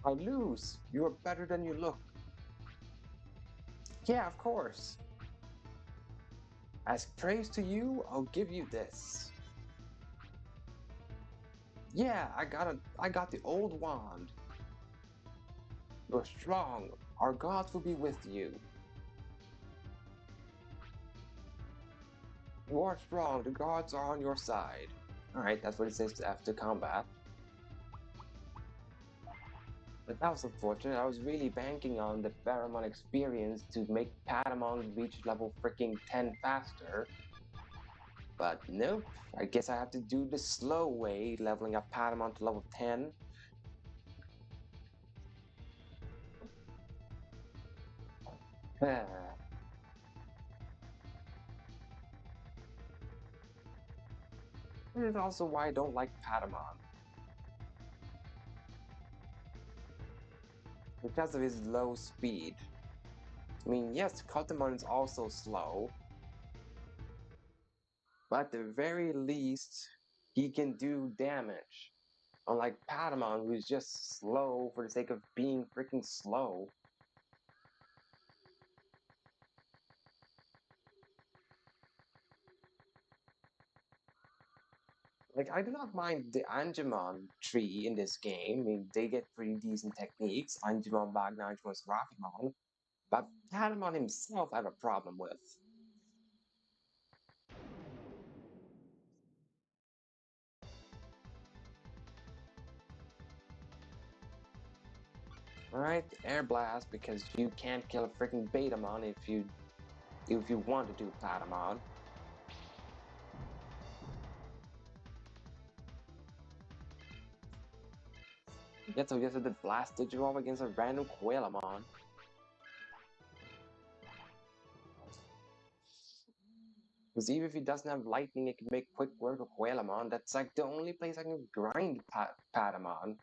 I lose. You are better than you look. Yeah, of course. As praise to you, I'll give you this. Yeah, I got the old wand. You're strong. Our gods will be with you. You are strong. The gods are on your side. Alright, that's what it says after combat. But that was unfortunate. I was really banking on the Patamon experience to make Patamon reach level freaking 10 faster. But nope, I guess I have to do the slow way, leveling up Patamon to level 10. This is also why I don't like Patamon. Because of his low speed. I mean, yes, Patamon is also slow, but at the very least, he can do damage. Unlike Patamon, who's just slow for the sake of being freaking slow. Like, I do not mind the Angemon tree in this game. I mean, they get pretty decent techniques. Angemon, Wagner, Angemon, Seraphimon. But Patamon himself I have a problem with. Alright, Air Blast, because you can't kill a freaking Betamon if you want to do Patamon. Yet so just did Blast Digivolve against a random Quelamon. Because even if he doesn't have lightning, it can make quick work of Quelamon. That's like the only place I can grind Patamon.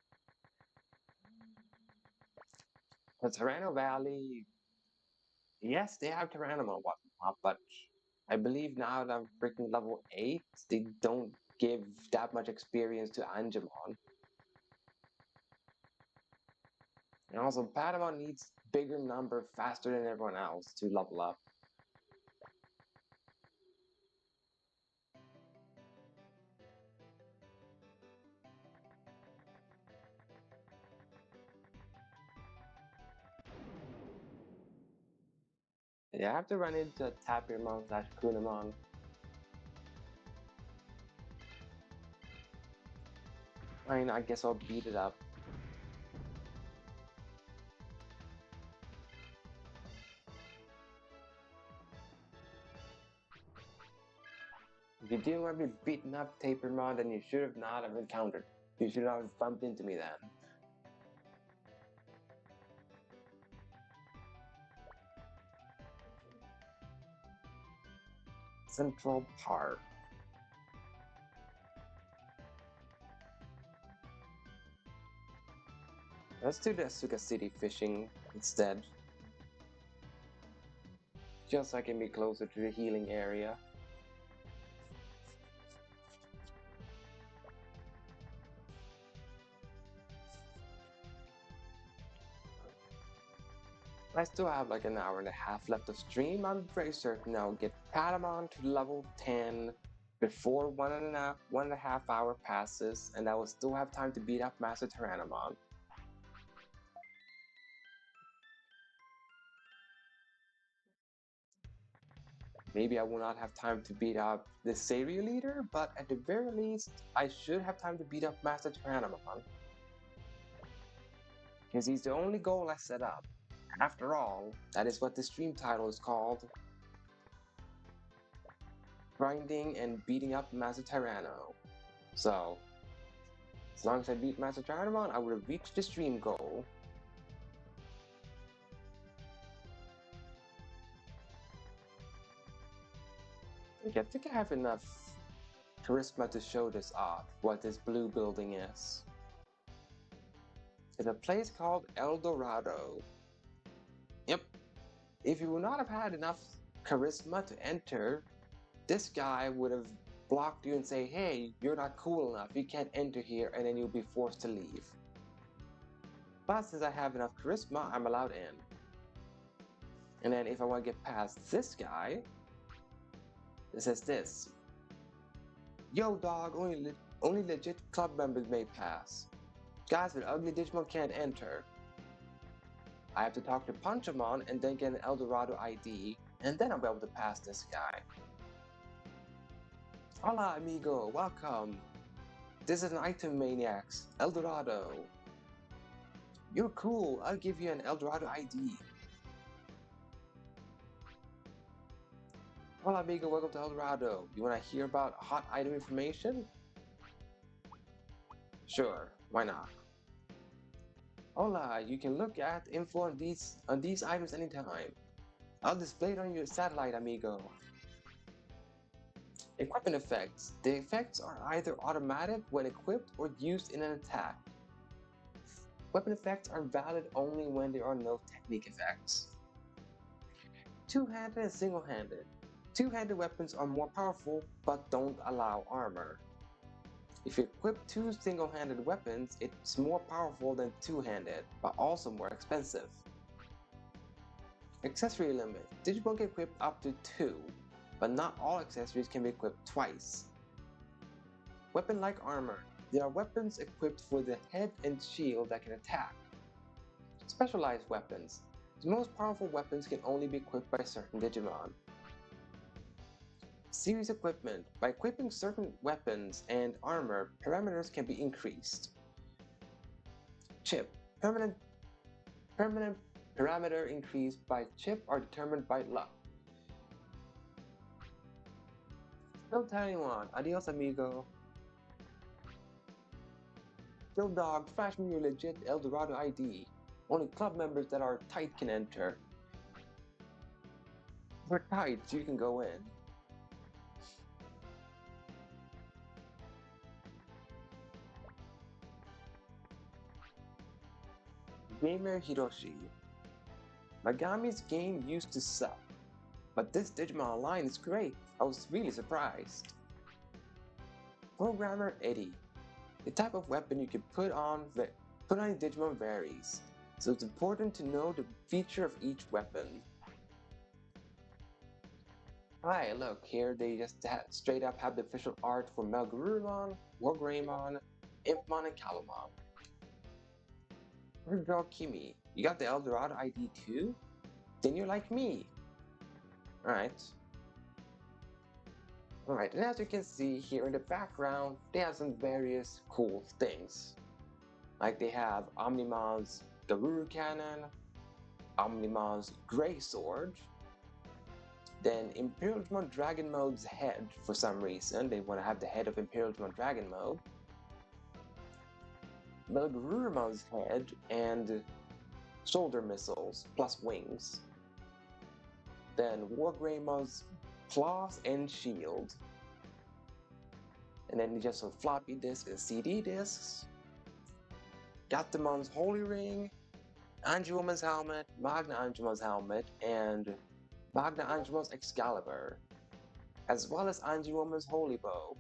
The Tyranno Valley, yes, they have Tyrannomon and whatnot, but I believe now that I'm freaking level 8, they don't give that much experience to Angemon. And also, Patamon needs bigger number faster than everyone else to level up. Yeah, I have to run into Tapirmon slash Kunamon. I mean, I guess I'll beat it up. If you didn't want to be beaten up, Tapirmon, then you should have not have encountered. You should not have bumped into me then. Central Park. Let's do the Asuka City fishing instead. Just so I can be closer to the healing area. I still have like an hour and a half left of stream. I'm pretty certain I'll get Patamon to level 10 before one and a half hour passes, and I will still have time to beat up Master Tyrannomon. Maybe I will not have time to beat up the Seiryuu leader, but at the very least, I should have time to beat up Master Tyrannomon. Because he's the only goal I set up. After all, that is what the stream title is called. Grinding and beating up Master Tyranno. So, as long as I beat Master Tyrannomon, I would have reached the stream goal. I think I have enough charisma to show this off, what this blue building is. It's a place called El Dorado. Yep. If you would not have had enough charisma to enter, this guy would have blocked you and say, hey, you're not cool enough, you can't enter here, and then you'll be forced to leave. But since I have enough charisma, I'm allowed in. And then if I want to get past this guy, it says this. Yo dog, only legit club members may pass. Guys with ugly Digimon can't enter. I have to talk to Patamon and then get an Eldorado ID, and then I'll be able to pass this guy. Hola amigo, welcome. This is an item maniacs, Eldorado. You're cool, I'll give you an Eldorado ID. Hola amigo, welcome to Eldorado. You wanna hear about hot item information? Sure, why not? Hola, you can look at info on these items anytime. I'll display it on your satellite, amigo. Equipment effects. The effects are either automatic when equipped or used in an attack. Weapon effects are valid only when there are no technique effects. Two-handed and single-handed. Two-handed weapons are more powerful but don't allow armor. If you equip two single-handed weapons, it's more powerful than two-handed, but also more expensive. Accessory limit. Digimon can equip up to 2, but not all accessories can be equipped twice. Weapon-like armor. There are weapons equipped for the head and shield that can attack. Specialized weapons. The most powerful weapons can only be equipped by certain Digimon. Series equipment. By equipping certain weapons and armor, parameters can be increased. Chip. Permanent parameter increased by chip are determined by luck. Don't tell anyone. Adios, amigo. Yo dog, flash me your legit Eldorado ID. Only club members that are tight can enter. We're tight, so you can go in. Gamer Hiroshi. Megami's game used to suck, but this Digimon Online is great. I was really surprised. Programmer Eddie. The type of weapon you can put on a Digimon varies, so it's important to know the feature of each weapon. Hi, look, here they just straight up have the official art for Melgarurumon, Wargreymon, Impmon, and Calumon. Her girl Kimi, you got the Eldorado ID too? Then you're like me. Alright. Alright, and as you can see here in the background, they have some various cool things. Like they have Omnimon's Garuru Cannon, Omnimon's Grey Sword, then Imperial Digimon Dragon Mode's head for some reason. They want to have the head of Imperial Digimon Dragon Mode. Melgarurumon's head and shoulder missiles plus wings. Then Wargreym's claws and shield. And then just some floppy disks and CD disks. Gatamon's Holy Ring, Anjuwoman's helmet, Magna Anjuwoman's helmet, and Magna Anjuwoman's Excalibur, as well as Anjuwoman's Holy Bow.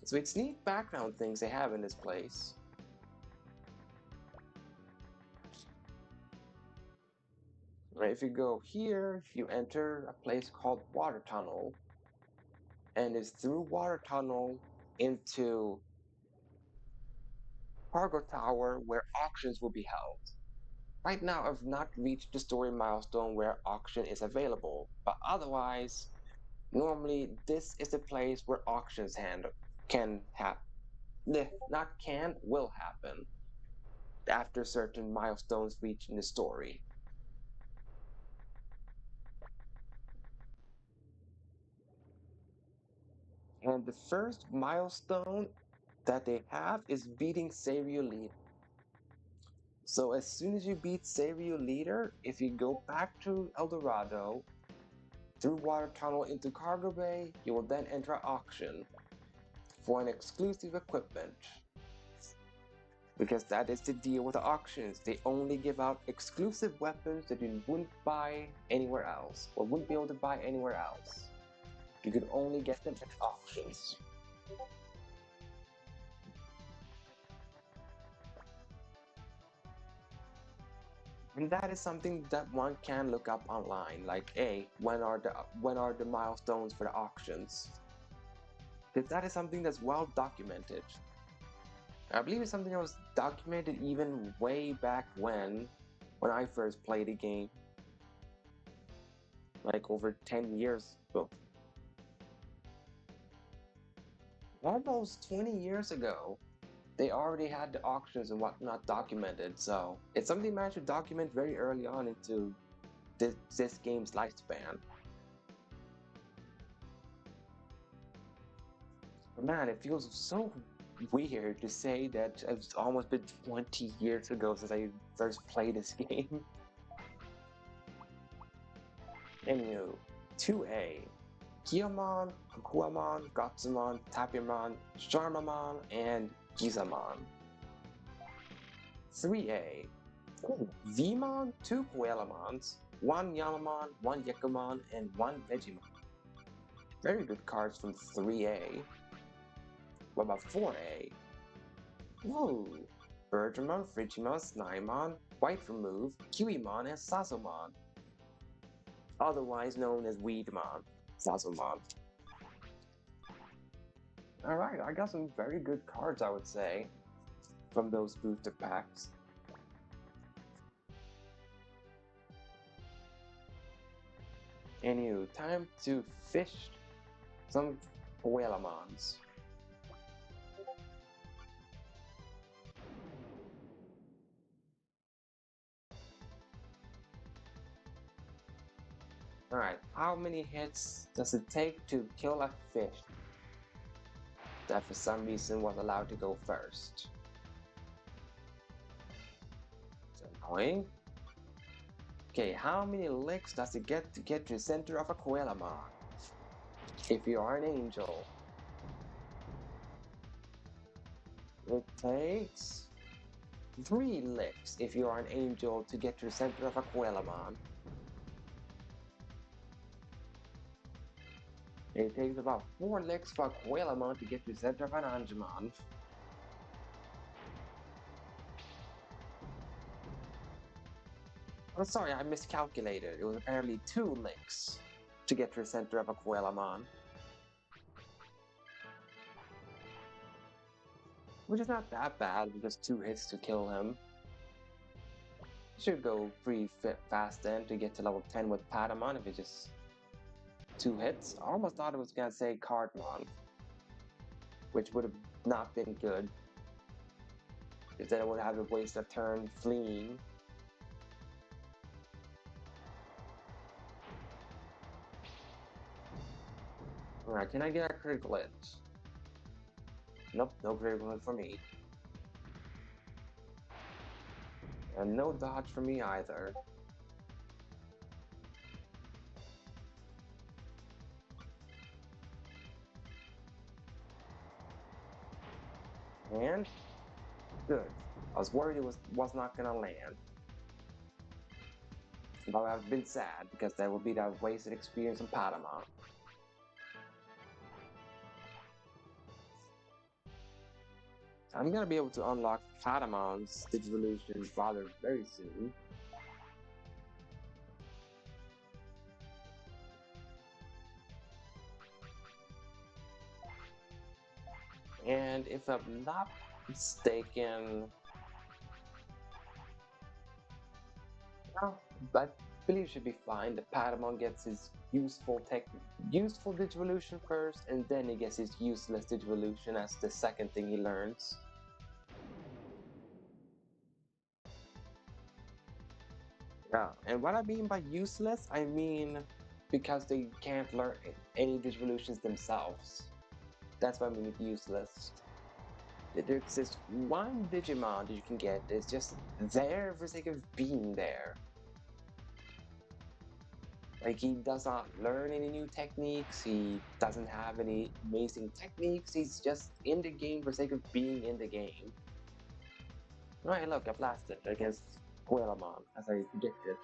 So it's neat background things they have in this place. Right, if you go here, you enter a place called Water Tunnel, and it's through Water Tunnel into Cargo Tower where auctions will be held. Right now, I've not reached the story milestone where auction is available, but otherwise, normally this is the place where auctions can happen. Not can, will happen after certain milestones reached in the story. And the first milestone that they have is beating Seiryu Leader. So as soon as you beat Seiryu Leader, if you go back to Eldorado, through Water Tunnel into Cargo Bay, you will then enter auction for an exclusive equipment. Because that is the deal with the auctions. They only give out exclusive weapons that you wouldn't buy anywhere else, or wouldn't be able to buy anywhere else. You could only get them at auctions. And that is something that one can look up online, like, hey, when are the milestones for the auctions? Because that is something that's well documented. I believe it's something that was documented even way back when I first played the game, like over 10 years ago. Almost 20 years ago, they already had the auctions and whatnot documented, so it's something they managed to document very early on into this game's lifespan. Man, it feels so weird to say that it's almost been 20 years ago since I first played this game. Anywho, 2A. Kiyomon, Kukuamon, Gatsumon, Tapirmon, Charmamon, and Gizamon. 3A. Ooh, Vmon, 2 Puelamons, 1 Yamamon, 1 Yakumon, and 1 Vegemon. Very good cards from 3A. What about 4A? Ooh, Bergermon, Frigimon, Snymon, White Remove, Kiwimon, and Sasomon. Otherwise known as Weedmon, Sasomon. Alright, I got some very good cards, I would say, from those booster packs. Anywho, time to fish some Puelamons. Alright, how many hits does it take to kill a fish that for some reason was allowed to go first? It's annoying. Okay, how many licks does it get to get to the center of a Coelamon? If you are an angel, it takes 3 licks if you are an angel to get to the center of a Coelamon. It takes about 4 licks for a Coelamon to get to the center of an Angemon. I'm sorry, I miscalculated. It was apparently 2 licks to get to the center of a Coelamon. Which is not that bad, just 2 hits to kill him. Should go pretty fast then to get to level 10 with Patamon if it's just 2 hits. I almost thought it was gonna say Cardmon, which would have not been good. Because then I would have to waste a turn fleeing. Alright, can I get a critical hit? Nope, no critical hit for me. And no dodge for me either. And good. I was worried it was not gonna land. But I would have been sad because that would be that wasted experience in Patamon. I'm gonna be able to unlock Patamon's Digivolution rather very soon. And if I'm not mistaken, well, I believe it should be fine. The Patamon gets his useful Digivolution first, and then he gets his useless Digivolution as the second thing he learns. Yeah, and what I mean by useless, I mean because they can't learn any Digivolutions themselves. That's what I mean with useless. There's this one Digimon that you can get that's just there for the sake of being there. Like, he does not learn any new techniques, he doesn't have any amazing techniques, he's just in the game for the sake of being in the game. Right, look, I blasted against Coelamon, as I predicted.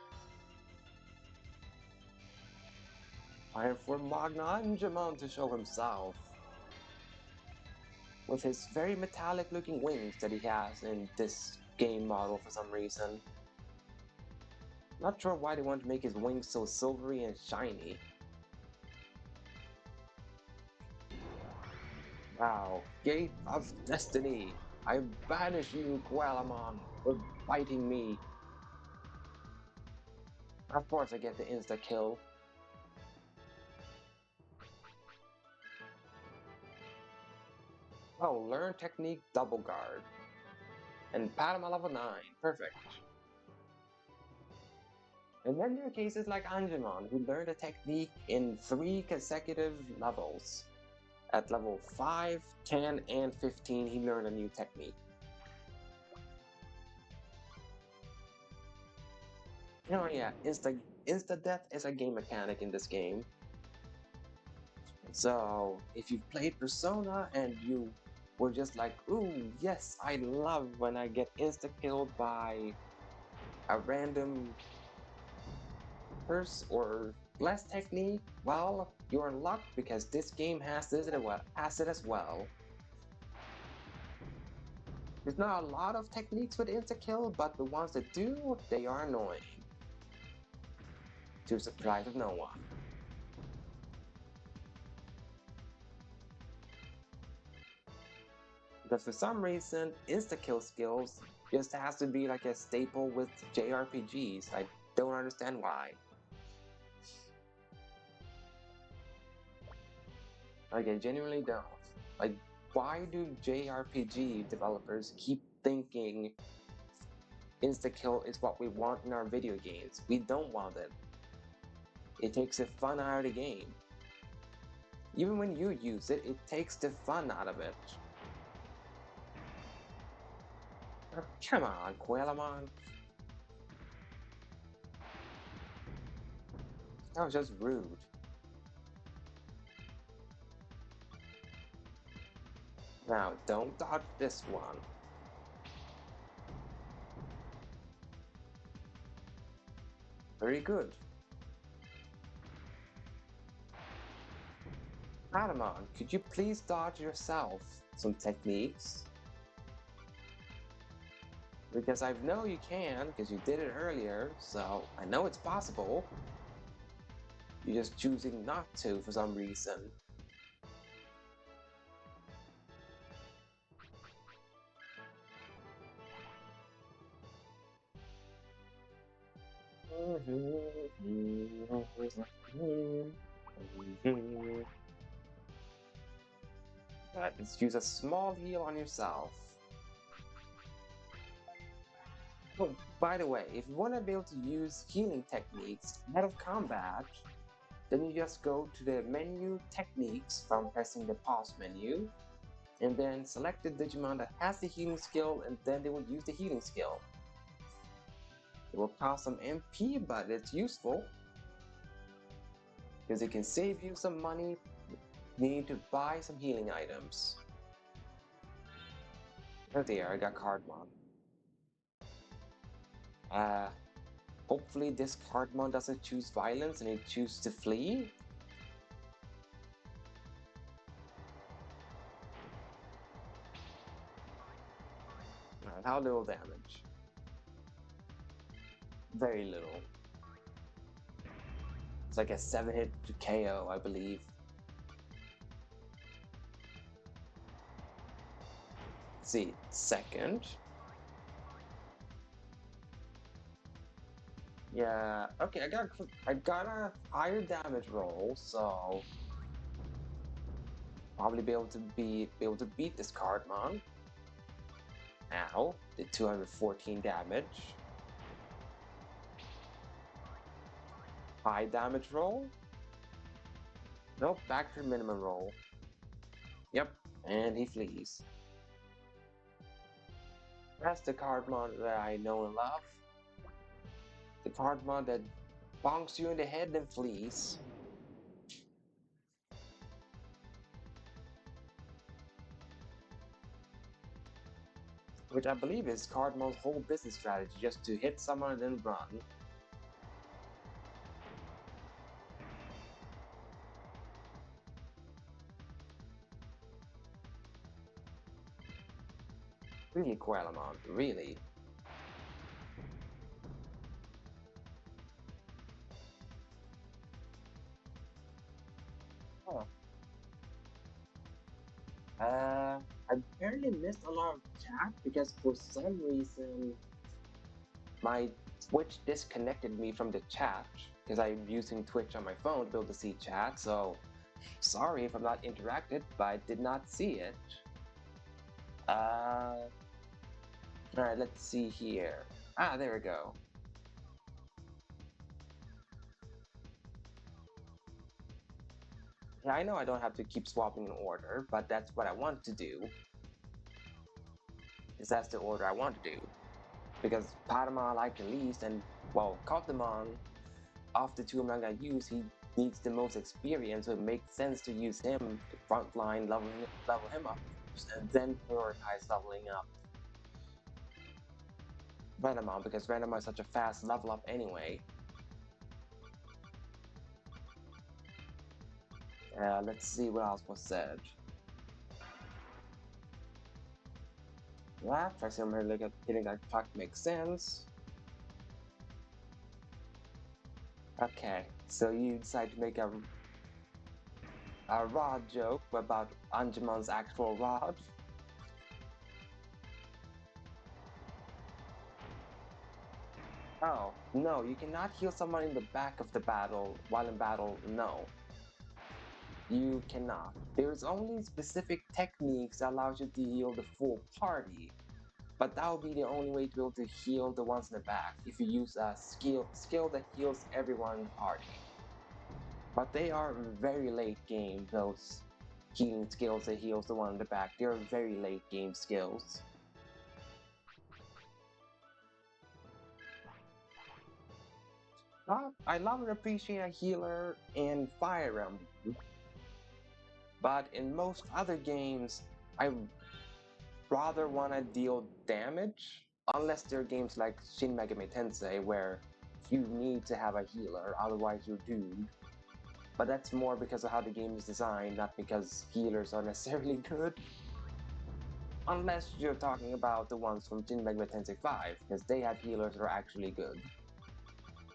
Time for Magna Angemon to show himself. With his very metallic looking wings that he has in this game model for some reason. Not sure why they want to make his wings so silvery and shiny. Wow, Gate of Destiny! I banish you, Quelamon, for biting me. Of course I get the insta-kill. Oh, learn technique double guard. And Patamon level 9, perfect. And then there are cases like Angemon, who learned a technique in 3 consecutive levels. At level 5, 10, and 15, he learned a new technique. Oh yeah, insta-death is a game mechanic in this game. So, if you've played Persona and you were just like, ooh, yes, I love when I get insta-killed by a random curse or bless technique, well, you're in luck because this game has it as well. There's not a lot of techniques with insta-kill, but the ones that do, they are annoying. To the surprise of no one. Because for some reason, insta-kill skills just has to be like a staple with JRPGs. I don't understand why. Like, I genuinely don't. Like, why do JRPG developers keep thinking insta-kill is what we want in our video games? We don't want it. It takes the fun out of the game. Even when you use it, it takes the fun out of it. Oh, come on, Quelamon. That was just rude. Now, don't dodge this one. Very good. Patamon, could you please dodge yourself some techniques? Because I know you can, because you did it earlier, so I know it's possible. You're just choosing not to for some reason. Let's use a small heal on yourself. Oh, by the way, if you want to be able to use healing techniques out of combat, then you just go to the menu Techniques from pressing the pause menu, and then select the Digimon that has the healing skill, and then they will use the healing skill. It will cost some MP, but it's useful, because it can save you some money needing to buy some healing items. Oh dear, I got Cardmon. Hopefully this Cardmon doesn't choose violence and he chooses to flee. Alright, how little damage? Very little. It's like a 7-hit to KO, I believe. Let's see, second. Yeah, okay, I got a higher damage roll, so probably be able to beat this Cardmon. Ow, did 214 damage. High damage roll? Nope, back to minimum roll. Yep, and he flees. That's the Cardmon that I know and love. The Cardmon that bonks you in the head and flees. Which I believe is Cardmon's whole business strategy, just to hit someone and then run. Really, Quelamon, really. probably missed a lot of chat because for some reason my Twitch disconnected me from the chat because I'm using Twitch on my phone to be able to see chat, so sorry if I'm not interacted, but I did not see it. Alright, let's see here. Ah, there we go. Yeah, I know I don't have to keep swapping in order, but that's what I want to do. Because that's the order I want to do. Because Patamon I like the least, and, well, Patamon, of the two I'm gonna use, he needs the most experience, so it makes sense to use him frontline, level him up first, and then prioritize leveling up Renamon, because Renamon is such a fast level up anyway. Let's see what else was said. Yeah, Traxium like hitting that puck makes sense. Okay, so you decide to make a rod joke about Anjumon's actual rod. Oh, no, you cannot heal someone in the back of the battle while in battle, no. You cannot. There's only specific techniques that allows you to heal the full party, but that will be the only way to be able to heal the ones in the back if you use a skill that heals everyone in the party. But they are very late game, those healing skills that heals the one in the back. They are very late game skills. I love and appreciate a healer in Fire Emblem, but in most other games, I rather want to deal damage, unless they're games like Shin Megami Tensei, where you need to have a healer, otherwise you're doomed. But that's more because of how the game is designed, not because healers are necessarily good. Unless you're talking about the ones from Shin Megami Tensei 5, because they have healers that are actually good.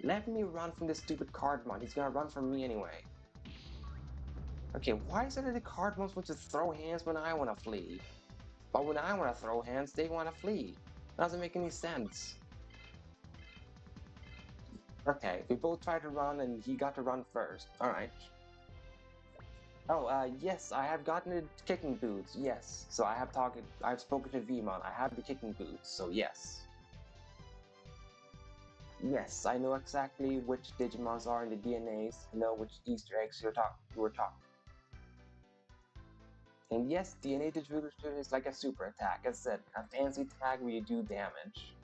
Let me run from this stupid Cardmon, he's gonna run from me anyway. Okay, why is it that the Cardmons want to throw hands when I want to flee? But when I want to throw hands, they want to flee. Doesn't make any sense. Okay, we both tried to run and he got to run first. Alright. Oh, yes, I have gotten the kicking boots, yes. So I've spoken to Vmon, I have the kicking boots, so yes. Yes, I know exactly which Digimons are in the DNAs, know which Easter eggs you were talking. And yes, DNA distribution is like a super attack, as I said, a fancy tag where you do damage.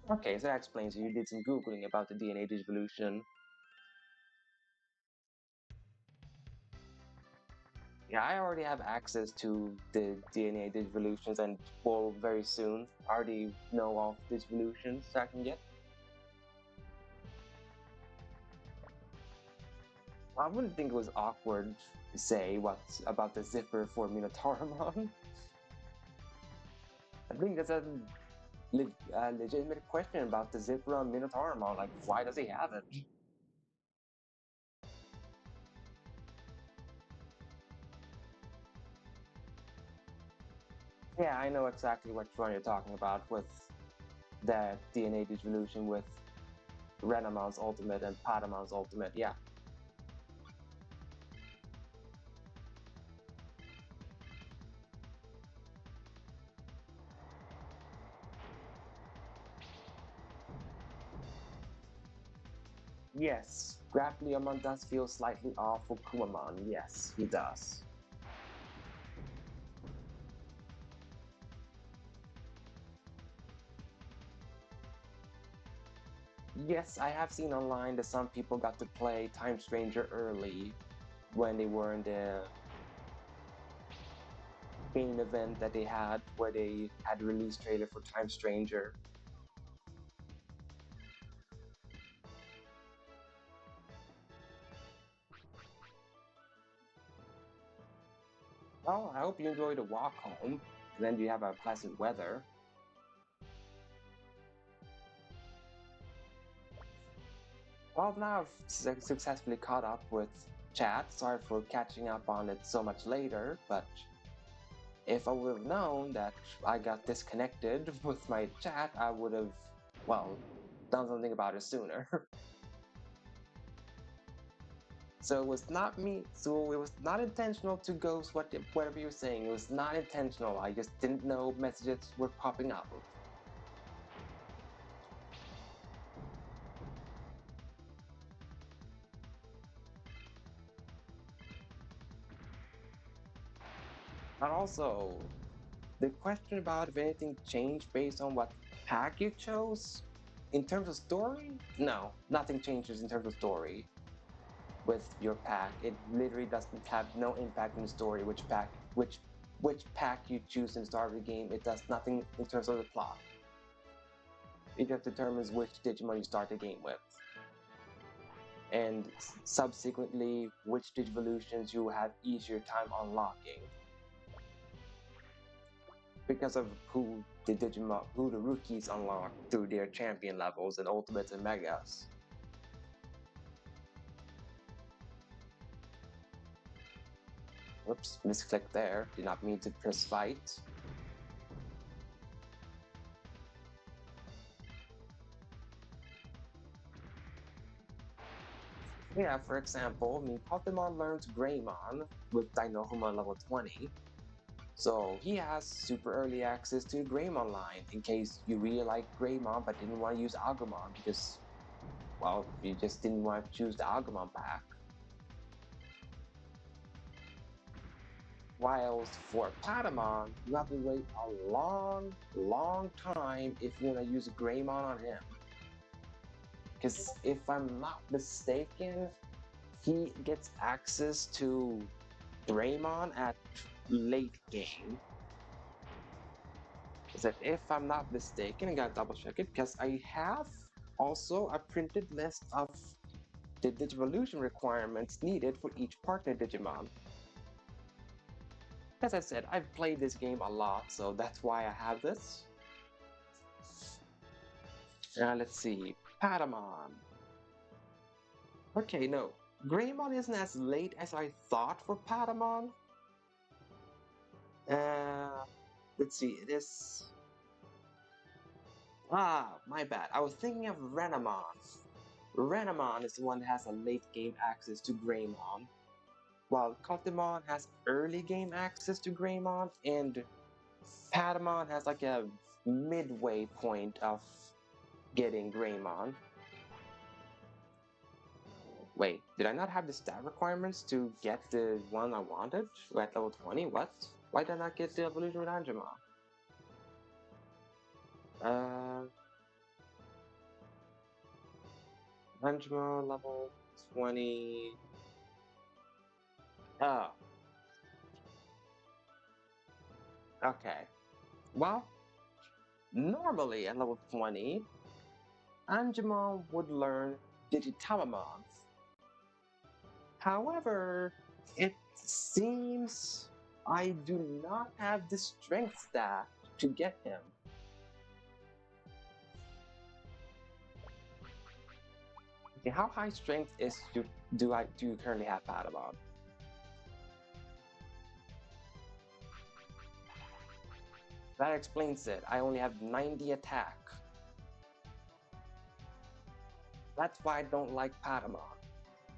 Okay, so that explains you did some googling about the DNA distribution. Yeah, I already have access to the DNA distributions and will very soon. I already know all the distributions I can get. I wouldn't think it was awkward to say what's about the zipper for Minotauramon. I think that's a legitimate question about the zipper on Minotauramon. Like, why does he have it? Yeah, I know exactly which one you're talking about with the DNA distribution with Renamon's ultimate and Patamon's ultimate. Yeah. Yes, Grappleomon does feel slightly off for Kumamon. Yes, he does. Yes, I have seen online that some people got to play Time Stranger early when they were in the main event that they had where they had a release trailer for Time Stranger. Well, I hope you enjoy the walk home, and then you have a pleasant weather. Well, now I've successfully caught up with chat. Sorry for catching up on it so much later, but if I would have known that I got disconnected with my chat, I would have, well, done something about it sooner. So it was not me. So it was not intentional to ghost whatever you were saying. It was not intentional. I just didn't know messages were popping up. And also, the question about if anything changed based on what pack you chose, in terms of story, no, nothing changes in terms of story with your pack. It literally doesn't have no impact in the story which pack you choose in the start of the game. It does nothing in terms of the plot. It just determines which Digimon you start the game with, and subsequently which Digivolutions you have easier time unlocking because of who the rookies unlock through their champion levels and ultimates and megas. Whoops, misclick there. Did not mean to press fight. Yeah, for example, Patamon learns Greymon with Dinohumon level 20. So he has super early access to the Greymon line in case you really like Greymon but didn't want to use Agumon because, well, you just didn't want to choose the Agumon pack. Whilst for Patamon, you have to wait a long time if you want to use Greymon on him. Because if I'm not mistaken, he gets access to Greymon at late game. So if I'm not mistaken, I gotta double check it because I have also a printed list of the Digivolution requirements needed for each partner Digimon. As I said, I've played this game a lot, so that's why I have this. Let's see, Patamon. Okay, no, Greymon isn't as late as I thought for Patamon. Let's see, it is... Ah, my bad. I was thinking of Renamon. Renamon is the one that has a late game access to Greymon, while Patamon has early game access to Greymon, and Patamon has like a midway point of getting Greymon. Wait, did I not have the stat requirements to get the one I wanted at level 20? What? Why did I not get the evolution with Angemon? Angemon level 20. Oh, okay. Well, normally at level 20, Angemon would learn Digitamamon. However, it seems I do not have the strength stat to get him. Okay, how high strength do you currently have Patamon? That explains it. I only have 90 attack. That's why I don't like Patamon.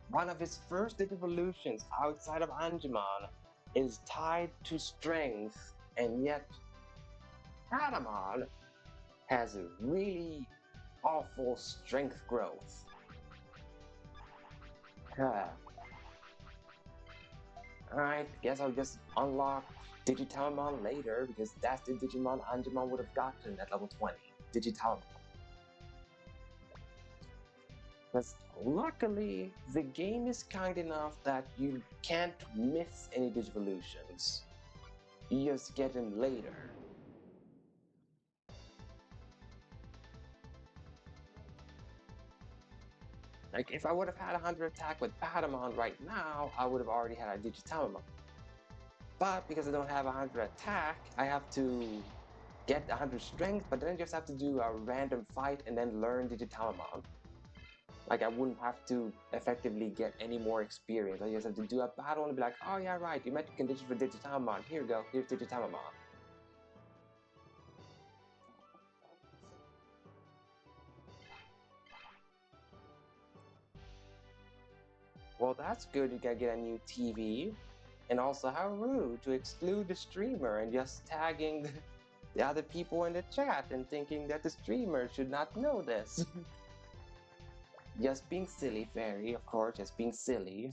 One of his first evolutions outside of Angemon is tied to strength, and yet Patamon has a really awful strength growth. Alright, guess I'll just unlock Digitalmon later because that's the Digimon Angemon would have gotten at level 20. Digitalmon. Because luckily, the game is kind enough that you can't miss any Digivolutions. You just get them later. Like, if I would have had 100 attack with Patamon right now, I would have already had a Digitalmon. But because I don't have 100 attack, I have to get 100 strength, but then I just have to do a random fight and then learn Digitalmon. Like I wouldn't have to effectively get any more experience. I just have to do a battle and be like, oh yeah, right, you met the condition for Digitamon. Here you go, here's Digitamon. Well, that's good. You can get a new TV. And also, how rude to exclude the streamer and just tagging the other people in the chat and thinking that the streamer should not know this. Just being silly, Fairy, of course, just being silly.